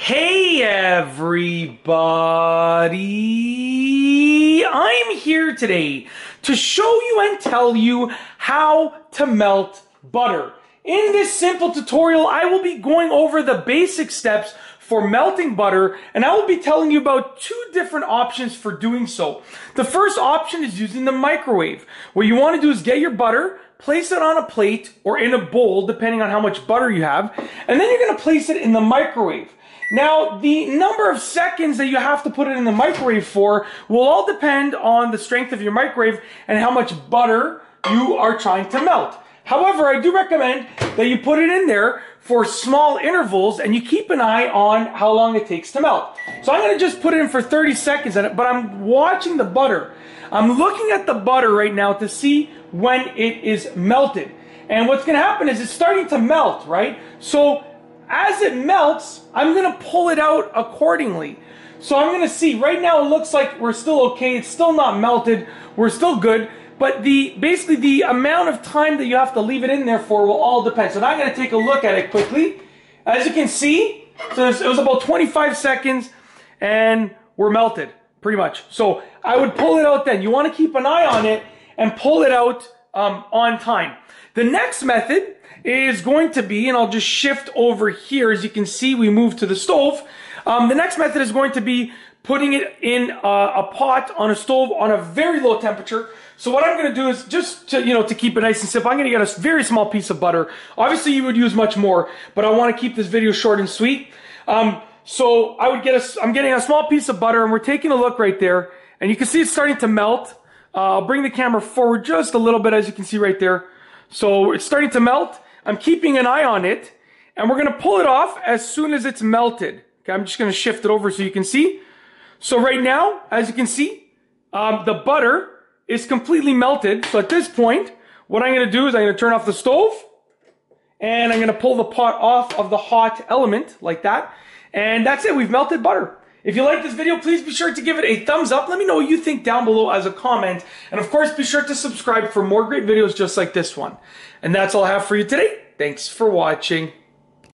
Hey everybody! I'm here today to show you and tell you how to melt butter. In this simple tutorial, I will be going over the basic steps for melting butter, and I will be telling you about two different options for doing so. The first option is using the microwave. What you want to do is get your butter, place it on a plate or in a bowl, depending on how much butter you have, and then you're going to place it in the microwave. Now, the number of seconds that you have to put it in the microwave for will all depend on the strength of your microwave and how much butter you are trying to melt. However, I do recommend that you put it in there for small intervals and you keep an eye on how long it takes to melt. So I'm going to just put it in for 30 seconds, but I'm watching the butter. I'm looking at the butter right now to see when it is melted. And what's going to happen is it's starting to melt, right? So as it melts, I'm going to pull it out accordingly. So I'm going to see, right now it looks like we're still okay. It's still not melted. We're still good. But basically the amount of time that you have to leave it in there for will all depend. So now I'm going to take a look at it quickly. As you can see, so it was about 25 seconds and we're melted, pretty much. So I would pull it out then. You want to keep an eye on it and pull it out on time. The next method is going to be, and I'll just shift over here. As you can see, we move to the stove. The next method is going to be putting it in a pot on a stove on a very low temperature. So what I'm going to do is just to keep it nice and simple, I'm going to get a very small piece of butter. Obviously, you would use much more, but I want to keep this video short and sweet. So I'm getting a small piece of butter, and we're taking a look right there, and you can see it's starting to melt. I'll bring the camera forward just a little bit, as you can see right there. So it's starting to melt. I'm keeping an eye on it, and we're going to pull it off as soon as it's melted. Okay, I'm just going to shift it over so you can see. So right now, as you can see, the butter is completely melted. So at this point, what I'm going to do is I'm going to turn off the stove, and I'm going to pull the pot off of the hot element like that. And that's it. We've melted butter. If you like this video, please be sure to give it a thumbs up. Let me know what you think down below as a comment. And of course, be sure to subscribe for more great videos just like this one. And that's all I have for you today. Thanks for watching.